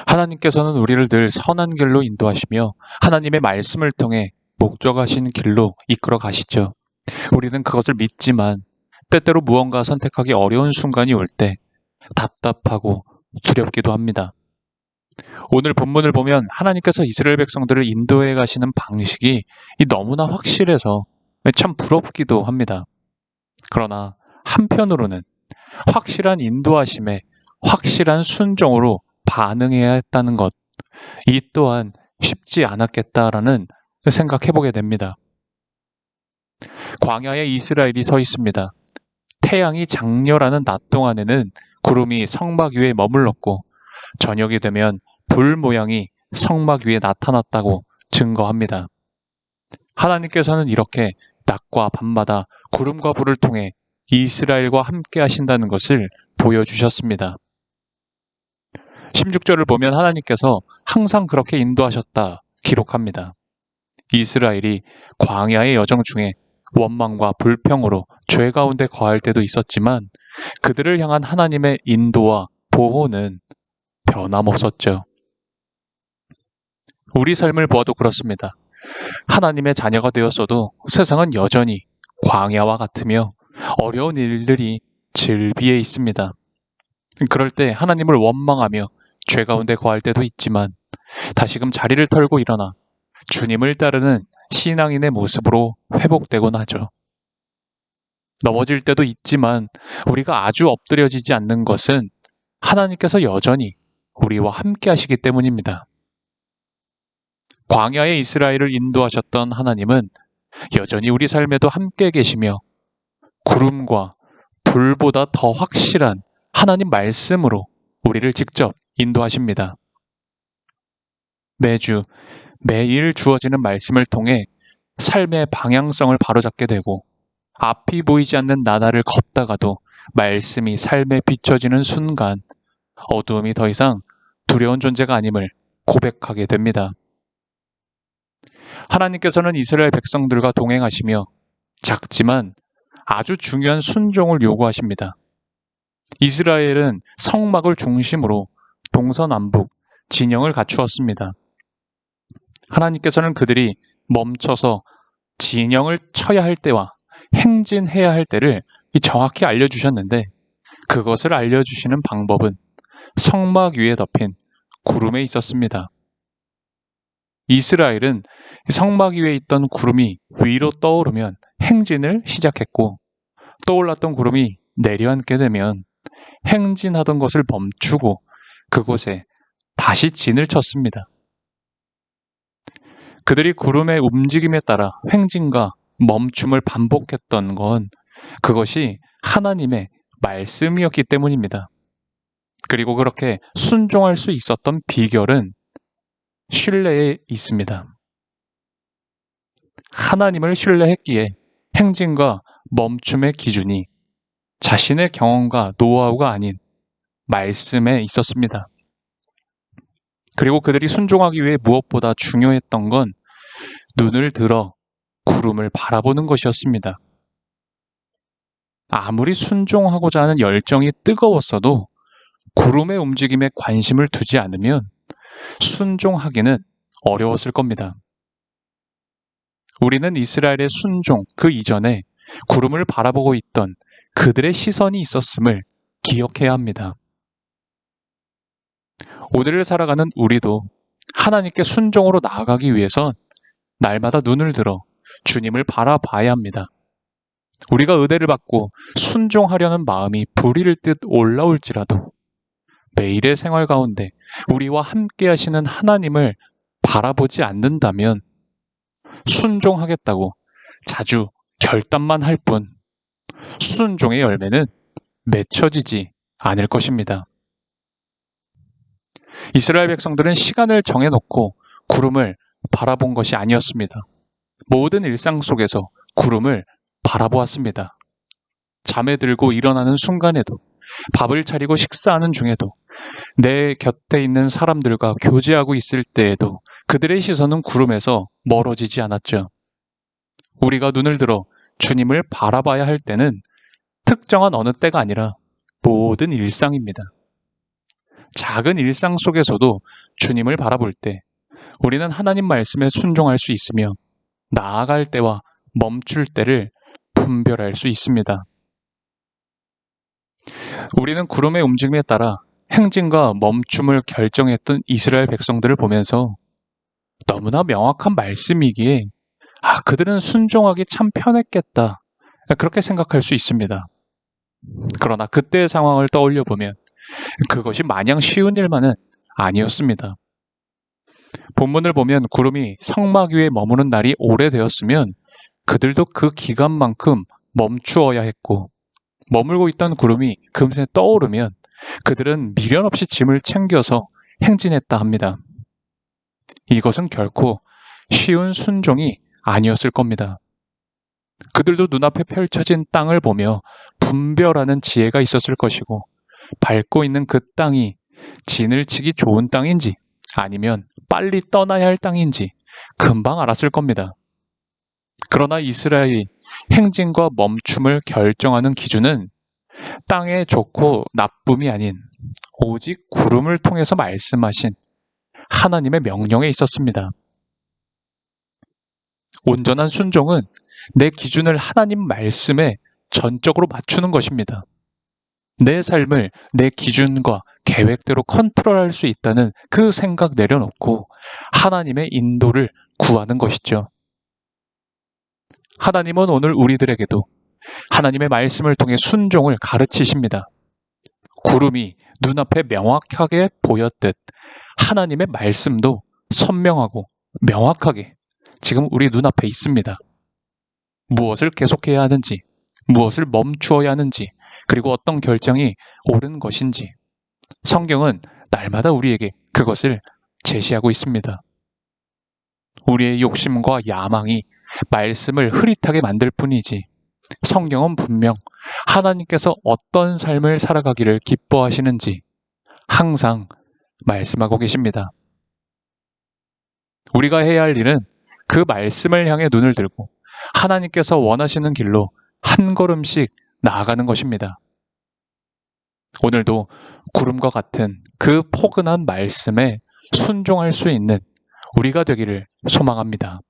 하나님께서는 우리를 늘 선한 길로 인도하시며 하나님의 말씀을 통해 목적하신 길로 이끌어 가시죠. 우리는 그것을 믿지만 때때로 무언가 선택하기 어려운 순간이 올 때 답답하고 두렵기도 합니다. 오늘 본문을 보면 하나님께서 이스라엘 백성들을 인도해 가시는 방식이 너무나 확실해서 참 부럽기도 합니다. 그러나 한편으로는 확실한 인도하심에 확실한 순종으로 반응해야 했다는 것, 이 또한 쉽지 않았겠다라는 생각해보게 됩니다. 광야에 이스라엘이 서 있습니다. 태양이 장렬하는 낮 동안에는 구름이 성막 위에 머물렀고 저녁이 되면 불 모양이 성막 위에 나타났다고 증거합니다. 하나님께서는 이렇게 낮과 밤마다 구름과 불을 통해 이스라엘과 함께 하신다는 것을 보여주셨습니다. 16절을 보면 하나님께서 항상 그렇게 인도하셨다 기록합니다. 이스라엘이 광야의 여정 중에 원망과 불평으로 죄 가운데 거할 때도 있었지만 그들을 향한 하나님의 인도와 보호는 변함없었죠. 우리 삶을 보아도 그렇습니다. 하나님의 자녀가 되었어도 세상은 여전히 광야와 같으며 어려운 일들이 즐비해 있습니다. 그럴 때 하나님을 원망하며 죄 가운데 거할 때도 있지만 다시금 자리를 털고 일어나 주님을 따르는 신앙인의 모습으로 회복되곤 하죠. 넘어질 때도 있지만 우리가 아주 엎드려지지 않는 것은 하나님께서 여전히 우리와 함께 하시기 때문입니다. 광야의 이스라엘을 인도하셨던 하나님은 여전히 우리 삶에도 함께 계시며 구름과 불보다 더 확실한 하나님 말씀으로 우리를 직접 인도하십니다. 매일 주어지는 말씀을 통해 삶의 방향성을 바로잡게 되고 앞이 보이지 않는 나날을 걷다가도 말씀이 삶에 비춰지는 순간 어두움이 더 이상 두려운 존재가 아님을 고백하게 됩니다. 하나님께서는 이스라엘 백성들과 동행하시며 작지만 아주 중요한 순종을 요구하십니다. 이스라엘은 성막을 중심으로 동서남북 진영을 갖추었습니다. 하나님께서는 그들이 멈춰서 진영을 쳐야 할 때와 행진해야 할 때를 정확히 알려주셨는데 그것을 알려주시는 방법은 성막 위에 덮인 구름에 있었습니다. 이스라엘은 성막 위에 있던 구름이 위로 떠오르면 행진을 시작했고 떠올랐던 구름이 내려앉게 되면 행진하던 것을 멈추고 그곳에 다시 진을 쳤습니다. 그들이 구름의 움직임에 따라 행진과 멈춤을 반복했던 건 그것이 하나님의 말씀이었기 때문입니다. 그리고 그렇게 순종할 수 있었던 비결은 신뢰에 있습니다. 하나님을 신뢰했기에 행진과 멈춤의 기준이 자신의 경험과 노하우가 아닌 말씀에 있었습니다. 그리고 그들이 순종하기 위해 무엇보다 중요했던 건 눈을 들어 구름을 바라보는 것이었습니다. 아무리 순종하고자 하는 열정이 뜨거웠어도 구름의 움직임에 관심을 두지 않으면 순종하기는 어려웠을 겁니다. 우리는 이스라엘의 순종 그 이전에 구름을 바라보고 있던 그들의 시선이 있었음을 기억해야 합니다. 오늘을 살아가는 우리도 하나님께 순종으로 나아가기 위해선 날마다 눈을 들어 주님을 바라봐야 합니다. 우리가 은혜를 받고 순종하려는 마음이 불일 듯 올라올지라도 매일의 생활 가운데 우리와 함께 하시는 하나님을 바라보지 않는다면 순종하겠다고 자주 결단만 할 뿐 순종의 열매는 맺혀지지 않을 것입니다. 이스라엘 백성들은 시간을 정해놓고 구름을 바라본 것이 아니었습니다. 모든 일상 속에서 구름을 바라보았습니다. 잠에 들고 일어나는 순간에도, 밥을 차리고 식사하는 중에도, 내 곁에 있는 사람들과 교제하고 있을 때에도 그들의 시선은 구름에서 멀어지지 않았죠. 우리가 눈을 들어 주님을 바라봐야 할 때는 특정한 어느 때가 아니라 모든 일상입니다. 작은 일상 속에서도 주님을 바라볼 때 우리는 하나님 말씀에 순종할 수 있으며 나아갈 때와 멈출 때를 분별할 수 있습니다. 우리는 구름의 움직임에 따라 행진과 멈춤을 결정했던 이스라엘 백성들을 보면서 너무나 명확한 말씀이기에 그들은 순종하기 참 편했겠다, 그렇게 생각할 수 있습니다. 그러나 그때의 상황을 떠올려 보면 그것이 마냥 쉬운 일만은 아니었습니다. 본문을 보면 구름이 성막 위에 머무는 날이 오래되었으면 그들도 그 기간만큼 멈추어야 했고, 머물고 있던 구름이 금세 떠오르면 그들은 미련 없이 짐을 챙겨서 행진했다 합니다. 이것은 결코 쉬운 순종이 아니었을 겁니다. 그들도 눈앞에 펼쳐진 땅을 보며 분별하는 지혜가 있었을 것이고, 밟고 있는 그 땅이 진을 치기 좋은 땅인지 아니면 빨리 떠나야 할 땅인지 금방 알았을 겁니다. 그러나 이스라엘이 행진과 멈춤을 결정하는 기준은 땅의 좋고 나쁨이 아닌 오직 구름을 통해서 말씀하신 하나님의 명령에 있었습니다. 온전한 순종은 내 기준을 하나님 말씀에 전적으로 맞추는 것입니다. 내 삶을 내 기준과 계획대로 컨트롤할 수 있다는 그 생각 내려놓고 하나님의 인도를 구하는 것이죠. 하나님은 오늘 우리들에게도 하나님의 말씀을 통해 순종을 가르치십니다. 구름이 눈앞에 명확하게 보였듯 하나님의 말씀도 선명하고 명확하게 지금 우리 눈앞에 있습니다. 무엇을 계속해야 하는지, 무엇을 멈추어야 하는지, 그리고 어떤 결정이 옳은 것인지 성경은 날마다 우리에게 그것을 제시하고 있습니다. 우리의 욕심과 야망이 말씀을 흐릿하게 만들 뿐이지 성경은 분명 하나님께서 어떤 삶을 살아가기를 기뻐하시는지 항상 말씀하고 계십니다. 우리가 해야 할 일은 그 말씀을 향해 눈을 들고 하나님께서 원하시는 길로 한 걸음씩 나아가는 것입니다. 오늘도 구름과 같은 그 포근한 말씀에 순종할 수 있는 우리가 되기를 소망합니다.